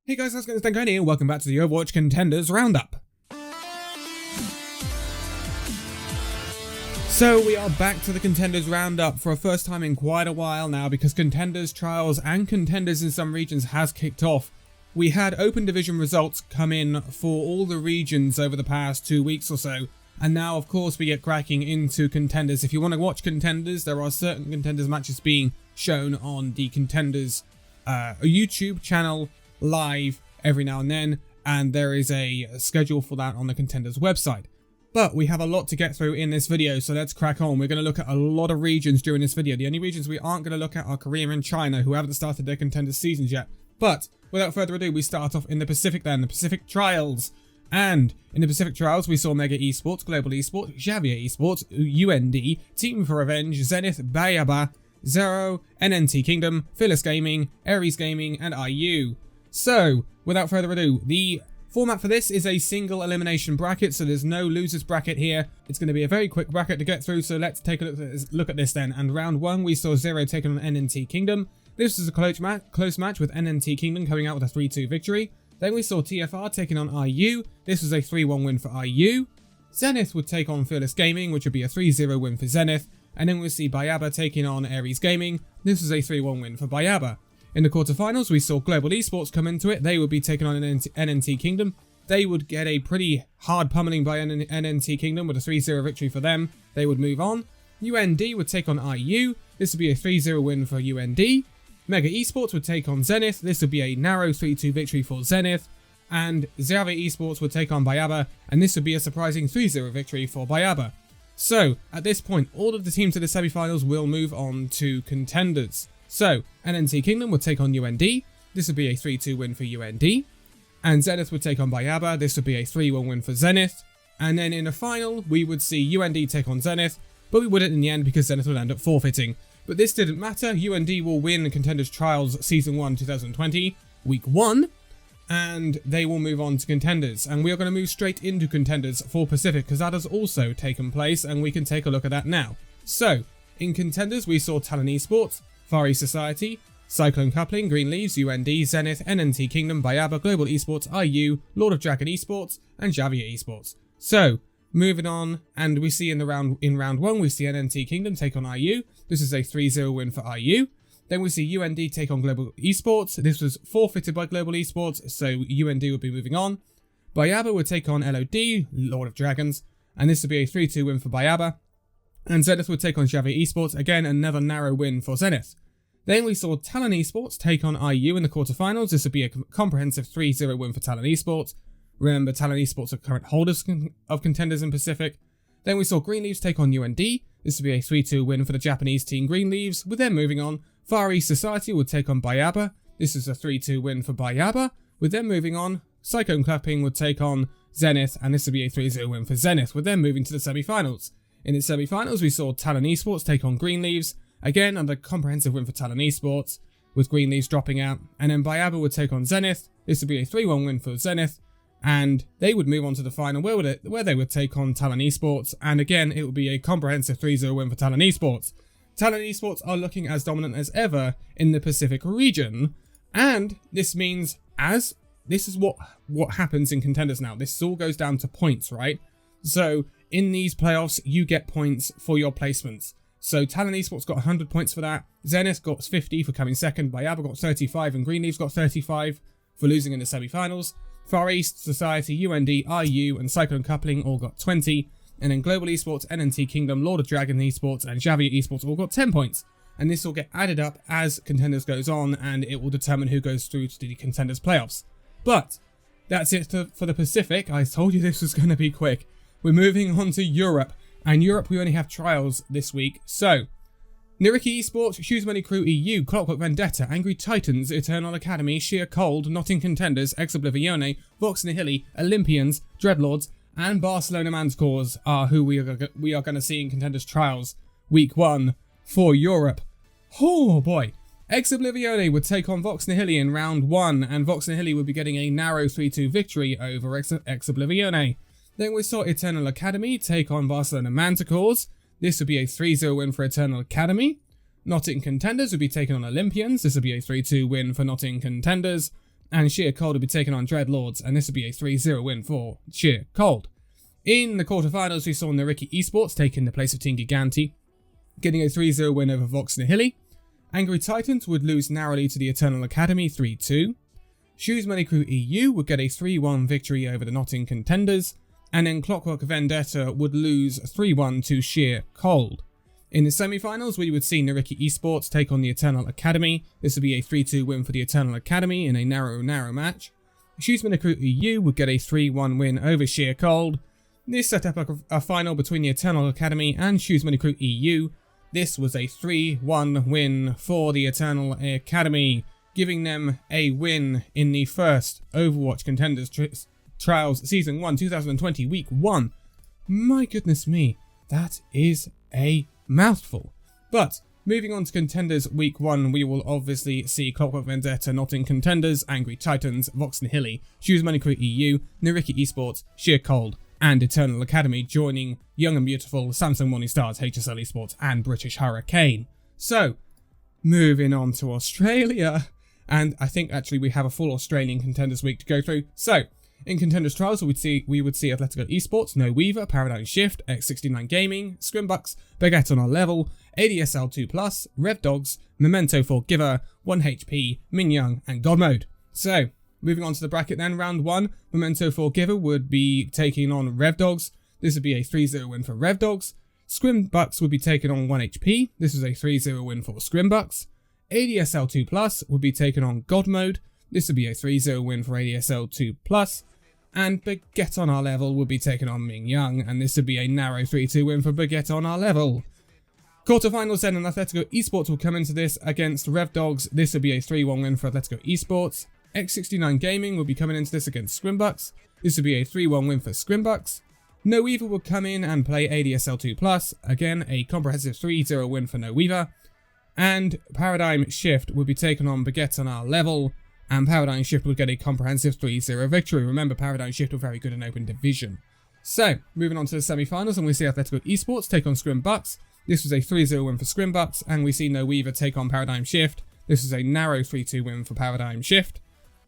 Hey guys, how's it going? It's Danconia and welcome back to the Overwatch Contenders Roundup. So we are back to the Contenders Roundup for a first time in quite a while now because Contenders Trials and Contenders in some regions has kicked off. We had Open Division results come in for all the regions over the past 2 weeks or so, and now of course we get cracking into Contenders. If you want to watch Contenders, there are certain Contenders matches being shown on the Contenders YouTube channel live every now and then, and there is a schedule for that on the Contenders website. But we have a lot to get through in this video, so let's crack on. We're going to look at a lot of regions during this video. The only regions we aren't going to look at are Korea and China, who haven't started their Contenders seasons yet. But without further ado, we start off in the Pacific then, the Pacific Trials. And in the Pacific Trials, we saw Mega Esports, Global Esports, Xavier Esports, UND, Team for Revenge, Zenith, Bayaba, Zero, NNT Kingdom, Fearless Gaming, Ares Gaming, and IU. So, without further ado, the format for this is a single elimination bracket, so there's no losers bracket here. It's going to be a very quick bracket to get through, so let's take a look at this then. And round one, we saw Zero taking on NNT Kingdom. This was a close match with NNT Kingdom coming out with a 3-2 victory. Then we saw TFR taking on IU. This was a 3-1 win for IU. Zenith would take on Fearless Gaming, which would be a 3-0 win for Zenith. And then we'll see Bayaba taking on Ares Gaming. This was a 3-1 win for Bayaba. In the quarterfinals, we saw Global Esports come into it. They would be taking on NNT Kingdom. They would get a pretty hard pummeling by NNT Kingdom with a 3-0 victory for them. They would move on. UND would take on IU. This would be a 3-0 win for UND. Mega Esports would take on Zenith. This would be a narrow 3-2 victory for Zenith. And Xavier Esports would take on Bayaba. And this would be a surprising 3-0 victory for Bayaba. So, at this point, all of the teams to the semi-finals will move on to Contenders. So, NNT Kingdom would take on UND. This would be a 3-2 win for UND. And Zenith would take on Bayaba. This would be a 3-1 win for Zenith. And then in the final, we would see UND take on Zenith. But we wouldn't in the end because Zenith would end up forfeiting. But this didn't matter. UND will win the Contenders Trials Season 1 2020, Week 1. And they will move on to Contenders. And we are going to move straight into Contenders for Pacific because that has also taken place. And we can take a look at that now. So, in Contenders, we saw Talon Esports, Far East Society, Cyclone Coupling, Green Leaves, UND, Zenith, NNT Kingdom, Bayaba, Global Esports, IU, Lord of Dragon Esports, and Xavier Esports. So, moving on, and we see in round one, we see NNT Kingdom take on IU. This is a 3-0 win for IU. Then we see UND take on Global Esports. This was forfeited by Global Esports, so UND would be moving on. Bayaba would take on LOD, Lord of Dragons, and this would be a 3-2 win for Bayaba. And Zenith would take on Xavier Esports, again another narrow win for Zenith. Then we saw Talon Esports take on IU in the quarterfinals. This would be a comprehensive 3-0 win for Talon Esports. Remember, Talon Esports are current holders of Contenders in Pacific. Then we saw Green Leaves take on UND. This would be a 3-2 win for the Japanese team Green Leaves, with them moving on. Far East Society would take on Bayaba. This is a 3-2 win for Bayaba, with them moving on. Cyclone Clapping would take on Zenith, and this would be a 3-0 win for Zenith, with them moving to the semi-finals. In the semi-finals, we saw Talon Esports take on Green Leaves. Again, another comprehensive win for Talon Esports, with Green Leaves dropping out. And then Bayaba would take on Zenith. This would be a 3-1 win for Zenith. And they would move on to the final where they would take on Talon Esports. And again, it would be a comprehensive 3-0 win for Talon Esports. Talon Esports are looking as dominant as ever in the Pacific region. And this means this is what happens in Contenders now. This all goes down to points, right? So in these playoffs, you get points for your placements. So Talon Esports got 100 points for that. Zenith got 50 for coming second. Bayaba got 35 and Green Leaves got 35 for losing in the semi-finals. Far East Society, UND, IU, and Cyclone Coupling all got 20. And then Global Esports, NNT Kingdom, Lord of Dragon Esports, and Xavier Esports all got 10 points. And this will get added up as Contenders goes on, and it will determine who goes through to the Contenders playoffs. But that's it for the Pacific. I told you this was going to be quick. We're moving on to Europe. And Europe, we only have trials this week. So, Niriki Esports, Shoes Money Crew EU, Clockwork Vendetta, Angry Titans, Eternal Academy, Sheer Cold, Notting Contenders, Ex Oblivione, Vox Nihili, Olympians, Dreadlords, and Barcelona Man's Cause are who we are going to see in Contenders Trials Week 1 for Europe. Oh boy. Ex Oblivione would take on Vox Nihili in round 1, and Vox Nihili would be getting a narrow 3-2 victory over Ex Oblivione. Then we saw Eternal Academy take on Barcelona Manticores. This would be a 3-0 win for Eternal Academy. Notting Contenders would be taking on Olympians. This would be a 3-2 win for Notting Contenders. and Sheer Cold will be taking on Dreadlords, and this will be a 3-0 win for Sheer Cold. In the quarterfinals, we saw Nariki Esports taking the place of Team Giganti, getting a 3-0 win over Vox Nihili. Angry Titans would lose narrowly to the Eternal Academy 3-2. Shoes Money Crew EU would get a 3-1 victory over the Notting Contenders, and then Clockwork Vendetta would lose 3-1 to Sheer Cold. In the semi-finals, we would see Nariki Esports take on the Eternal Academy. This would be a 3-2 win for the Eternal Academy in a narrow match. Shoes Money Crew EU would get a 3-1 win over Sheer Cold. This set up a final between the Eternal Academy and Shoes Money Crew EU. This was a 3-1 win for the Eternal Academy, giving them a win in the first Overwatch Contenders Trials Season 1 2020 Week 1. My goodness me, that is a mouthful. But moving on to Contenders Week 1, we will obviously see Clockwork Vendetta, Notting Contenders, Angry Titans, Vox Nihili, Shoes Money Crew EU, Nariki Esports, Sheer Cold, and Eternal Academy joining Young and Beautiful, Samsung Morning Stars, HSL Esports, and British Hurricane. So, moving on to Australia, and I think actually we have a full Australian Contenders Week to go through. So, in Contenders Trials, we would see Atletico Esports, No Weaver, Paradigm Shift, X69 Gaming, Scrimbucks, Baguette on our level, ADSL 2+, Rev Dogs, Memento Forgiver, 1HP, Min Young, and God Mode. So, moving on to the bracket then, round 1, Memento Forgiver would be taking on Rev Dogs. This would be a 3-0 win for Rev Dogs. Scrimbucks would be taking on 1HP. This is a 3-0 win for Scrimbucks. ADSL 2+ would be taking on God Mode. This would be a 3-0 win for ADSL 2+. And Baguette on our level would be taking on Ming Young, and this would be a narrow 3-2 win for Baguette on our level. Quarterfinals then, and Atletico Esports will come into this against Rev Dogs. This would be a 3-1 win for Atletico Esports. X69 Gaming will be coming into this against Scrimbucks. This would be a 3-1 win for Scrimbucks. No Weaver will come in and play ADSL 2+. Again, a comprehensive 3-0 win for No Weaver. And Paradigm Shift will be taken on Baguette on our level, and Paradigm Shift would get a comprehensive 3-0 victory. Remember, Paradigm Shift were very good in open division. So, moving on to the semi-finals, and we see Atletico Esports take on Scrimbucks. This was a 3-0 win for Scrimbucks, and we see No Weaver take on Paradigm Shift. This was a narrow 3-2 win for Paradigm Shift.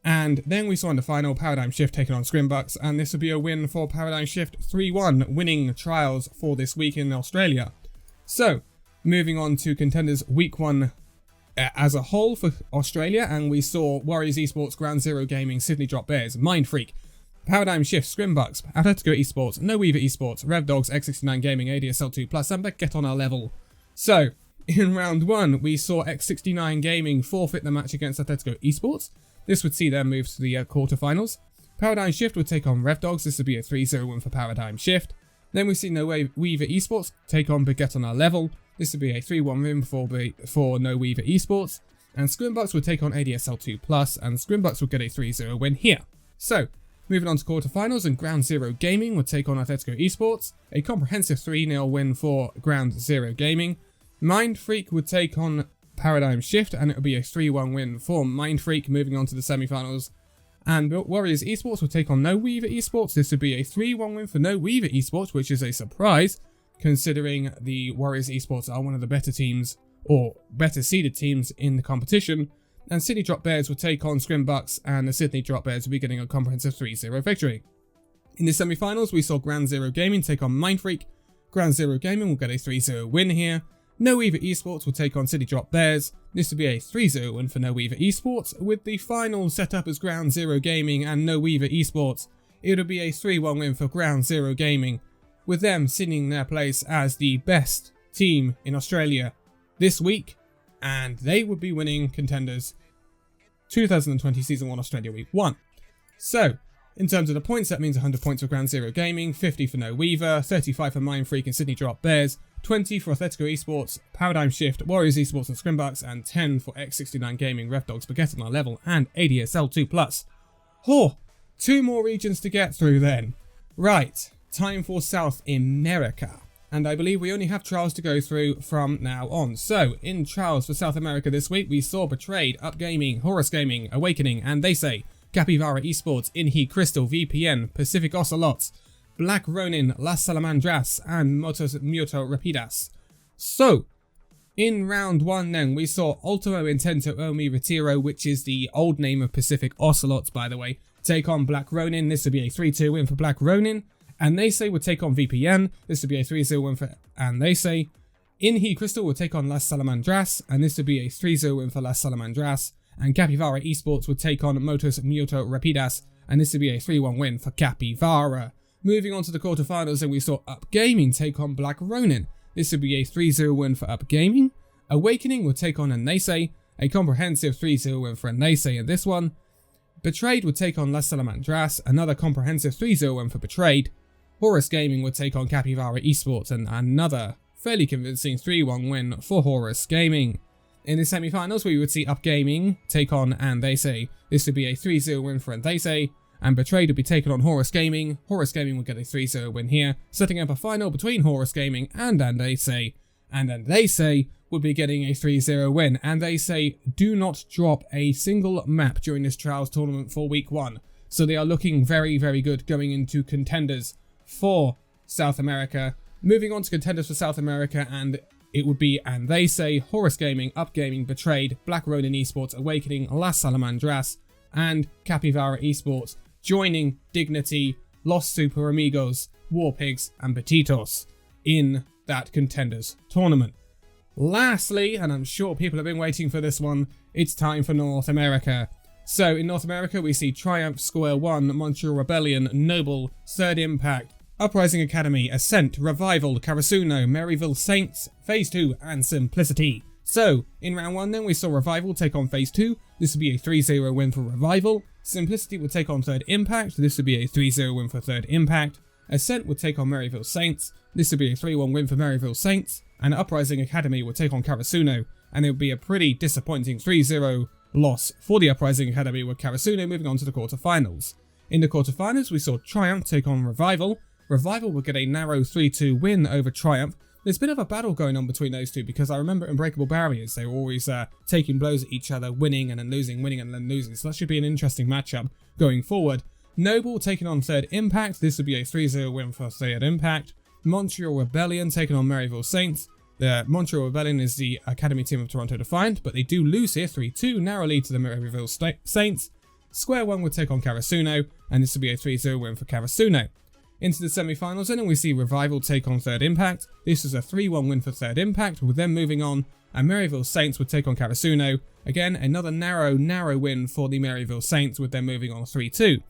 And then we saw in the final Paradigm Shift taking on Scrimbucks, and this would be a win for Paradigm Shift, 3-1, winning trials for this week in Australia. So, moving on to Contenders Week 1 as a whole for Australia, and we saw Warriors Esports, Ground Zero Gaming, Sydney Drop Bears, Mind Freak, Paradigm Shift, Scrimbucks, Atletico Esports, No Weaver Esports, Rev Dogs, X69 Gaming, ADSL 2+, and Baguette on our level. So, in round 1, we saw X69 Gaming forfeit the match against Atletico Esports. This would see them move to the quarterfinals. Paradigm Shift would take on Rev Dogs. This would be a 3-0 win for Paradigm Shift. Then we see No Weaver Esports take on Baguette on our level. This would be a 3-1 win for No Weaver Esports. And Scrimbucks would take on ADSL 2+, and Scrimbucks would get a 3-0 win here. So, moving on to quarterfinals, and Ground Zero Gaming would take on Atletico Esports. A comprehensive 3-0 win for Ground Zero Gaming. Mind Freak would take on Paradigm Shift, and it would be a 3-1 win for Mind Freak, moving on to the semi-finals. And Warriors Esports will take on No Weaver Esports. This would be a 3-1 win for No Weaver Esports, which is a surprise, considering the Warriors Esports are one of the better teams, or better seeded teams in the competition. And Sydney Drop Bears will take on Scrimbucks, and the Sydney Drop Bears will be getting a comprehensive 3-0 victory. In the semi-finals, we saw Ground Zero Gaming take on Mind Freak. Ground Zero Gaming will get a 3-0 win here. No Weaver Esports will take on City Drop Bears. This will be a 3-0 win for No Weaver Esports, with the final set up as Ground Zero Gaming and No Weaver Esports. It will be a 3-1 win for Ground Zero Gaming, with them sitting their place as the best team in Australia this week, and they would be winning Contenders 2020 Season 1 Australia Week 1. So, in terms of the points, that means 100 points for Ground Zero Gaming, 50 for No Weaver, 35 for Mind Freak and Sydney Drop Bears, 20 for Atletico Esports, Paradigm Shift, Warriors Esports and Scrimbucks, and 10 for X69 Gaming, Rev Dogs, Baguette on our level, and ADSL 2+. Oh, 2 more regions to get through then. Right, time for South America. And I believe we only have trials to go through from now on. So, in trials for South America this week, we saw Betrayed, Up Gaming, Horus Gaming, Awakening, and They Say, Capybara Esports, Inhi Crystal, VPN, Pacific Ocelots, Black Ronin, Las Salamandras, and Moto Rapidas. So, In round 1 then, we saw Ultimo Intento Omi Retiro, which is the old name of Pacific Ocelots, by the way, take on Black Ronin. This would be a 3-2 win for Black Ronin. And they say would take on VPN. This would be a 3-0 win for And they say. Inhi Crystal would take on Las Salamandras, and this would be a 3-0 win for Las Salamandras. And Capivara Esports would take on Motos Muto Rapidas, and this would be a 3-1 win for Capivara. Moving on to the quarterfinals, and we saw Up Gaming take on Black Ronin. This would be a 3-0 win for Up Gaming. Awakening would take on Anese, a comprehensive 3-0 win for Anese in this one. Betrayed would take on Las Salamandras, another comprehensive 3-0 win for Betrayed. Horus Gaming would take on Capivara Esports, and another fairly convincing 3-1 win for Horus Gaming. In the semi-finals, we would see Up Gaming take on Andese. This would be a 3-0 win for Andese, and Betrayed would be taken on Horus Gaming. Horus Gaming would get a 3-0 win here, setting up a final between Horus Gaming and Andese. And Andese would be getting a 3-0 win. And they say do not drop a single map during this Trials tournament for week 1. So they are looking very, very good going into contenders for South America. Moving on to contenders for South America, and it would be And They Say, Horus Gaming, Up Gaming, Betrayed, Black Ronin Esports, Awakening, Las Salamandras, and Capivara Esports, joining Dignity, Los Super Amigos, War Pigs, and Petitos in that contenders tournament. Lastly, and I'm sure people have been waiting for this one, it's time for North America. So in North America, we see Triumph, Square One, Montreal Rebellion, Noble, Third Impact, Uprising Academy, Ascent, Revival, Karasuno, Maryville Saints, Phase 2, and Simplicity. So, in round 1 then, we saw Revival take on Phase 2. This would be a 3-0 win for Revival. Simplicity would take on Third Impact. This would be a 3-0 win for Third Impact. Ascent would take on Maryville Saints. This would be a 3-1 win for Maryville Saints. And Uprising Academy would take on Karasuno. And it would be a pretty disappointing 3-0 loss for the Uprising Academy, with Karasuno moving on to the quarterfinals. In the quarterfinals, we saw Triumph take on Revival. Revival would get a narrow 3-2 win over Triumph. There's a bit of a battle going on between those two, because I remember Unbreakable Barriers, they were always taking blows at each other, winning and then losing, winning and then losing. So that should be an interesting matchup going forward. Noble taking on Third Impact. This would be a 3-0 win for Third Impact. Montreal Rebellion taking on Maryville Saints. The Montreal Rebellion is the academy team of Toronto Defiant, but they do lose here 3-2, narrowly to the Maryville Saints. Square One would take on Karasuno, and this would be a 3-0 win for Karasuno. Into the semi-finals then, and we see Revival take on Third Impact. This is a 3-1 win for Third Impact, with them moving on, and Maryville Saints would take on Karasuno. Again, another narrow win for the Maryville Saints, with them moving on 3-2.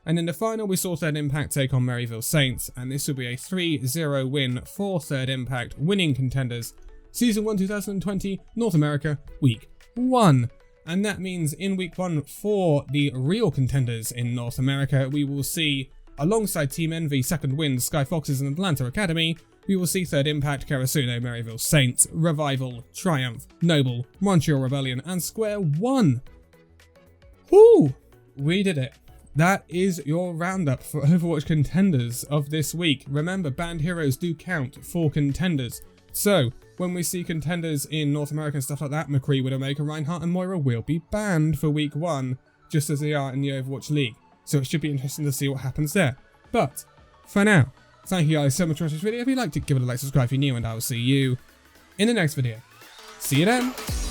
And in the final, we saw Third Impact take on Maryville Saints, and this would be a 3-0 win for Third Impact, winning contenders. Season 1 2020, North America, Week 1. And that means in Week 1 for the real contenders in North America, we will see, alongside Team Envy, Second Wind, Sky Foxes and Atlanta Academy, we will see Third Impact, Karasuno, Maryville Saints, Revival, Triumph, Noble, Montreal Rebellion, and Square One. Whoo! We did it. That is your roundup for Overwatch contenders of this week. Remember, banned heroes do count for contenders. So, when we see contenders in North America and stuff like that, McCree, Widowmaker, Reinhardt and Moira will be banned for Week 1, just as they are in the Overwatch League. So it should be interesting to see what happens there. But, for now, thank you guys so much for watching this video. If you liked it, give it a like, subscribe if you're new, and I will see you in the next video. See you then!